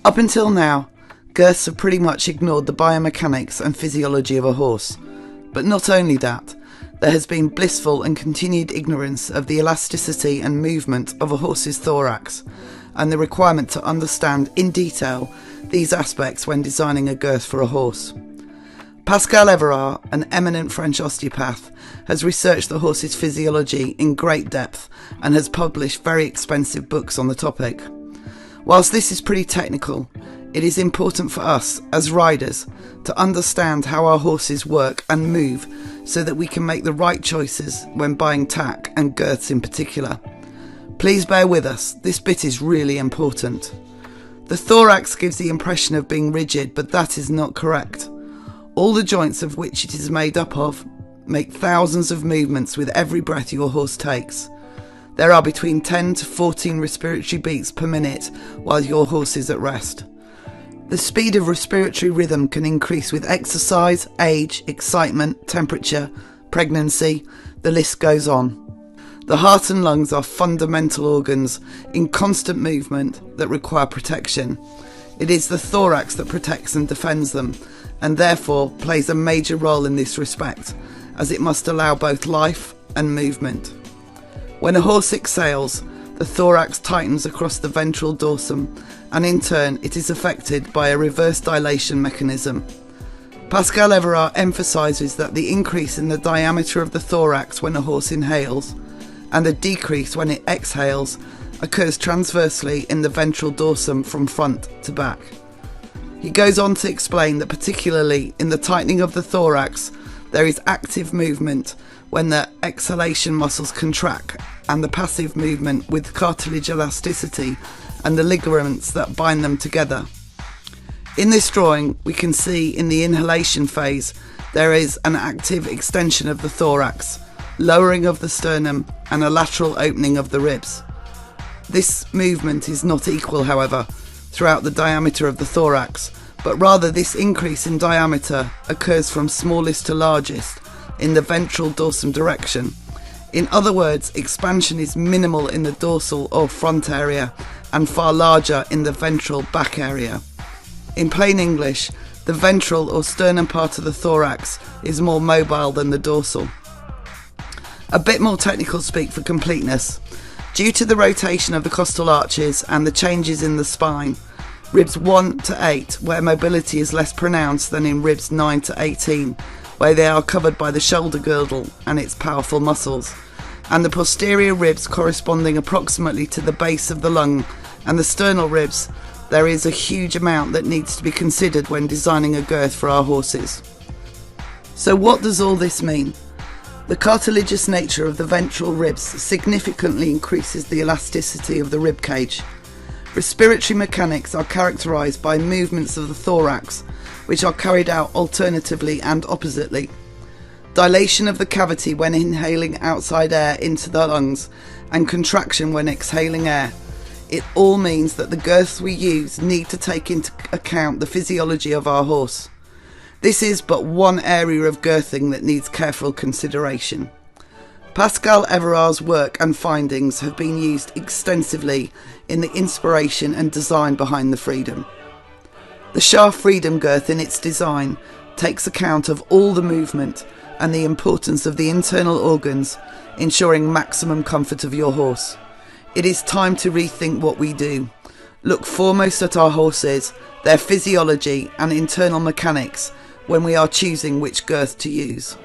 Up until now, girths have pretty much ignored the biomechanics and physiology of a horse. But not only that, there has been blissful and continued ignorance of the elasticity and movement of a horse's thorax, and the requirement to understand in detail these aspects when designing a girth for a horse. Pascal Everard, an eminent French osteopath, has researched the horse's physiology in great depth and has published very expensive books on the topic. Whilst this is pretty technical, it is important for us, as riders, to understand how our horses work and move so that we can make the right choices when buying tack and girths in particular. Please bear with us, this bit is really important. The thorax gives the impression of being rigid, but that is not correct. All the joints of which it is made up of make thousands of movements with every breath your horse takes. There are between 10 to 14 respiratory beats per minute while your horse is at rest. The speed of respiratory rhythm can increase with exercise, age, excitement, temperature, pregnancy, the list goes on. The heart and lungs are fundamental organs in constant movement that require protection. It is the thorax that protects and defends them, and therefore plays a major role in this respect, as it must allow both life and movement. When a horse exhales, the thorax tightens across the ventral dorsum, and in turn it is affected by a reverse dilation mechanism. Pascal Everard emphasises that the increase in the diameter of the thorax when a horse inhales, and the decrease when it exhales, occurs transversely in the ventral dorsum from front to back. He goes on to explain that particularly in the tightening of the thorax, there is active movement when the exhalation muscles contract, and the passive movement with cartilage elasticity and the ligaments that bind them together. In this drawing, we can see in the inhalation phase there is an active extension of the thorax, lowering of the sternum and a lateral opening of the ribs. This movement is not equal, however, throughout the diameter of the thorax, but rather this increase in diameter occurs from smallest to largest in the ventral dorsum direction. In other words, expansion is minimal in the dorsal or front area and far larger in the ventral back area. In plain English, the ventral or sternum part of the thorax is more mobile than the dorsal. A bit more technical speak for completeness. Due to the rotation of the costal arches and the changes in the spine, ribs 1 to 8, where mobility is less pronounced than in ribs 9 to 18, where they are covered by the shoulder girdle and its powerful muscles, and the posterior ribs corresponding approximately to the base of the lung and the sternal ribs, there is a huge amount that needs to be considered when designing a girth for our horses. So what does all this mean? The cartilaginous nature of the ventral ribs significantly increases the elasticity of the ribcage. Respiratory mechanics are characterised by movements of the thorax, which are carried out alternatively and oppositely. Dilation of the cavity when inhaling outside air into the lungs, and contraction when exhaling air. It all means that the girths we use need to take into account the physiology of our horse. This is but one area of girthing that needs careful consideration. Pascal Everard's work and findings have been used extensively in the inspiration and design behind the Freedom. The Scharf Freedom girth in its design takes account of all the movement and the importance of the internal organs, ensuring maximum comfort of your horse. It is time to rethink what we do. Look foremost at our horses, their physiology and internal mechanics when we are choosing which girth to use.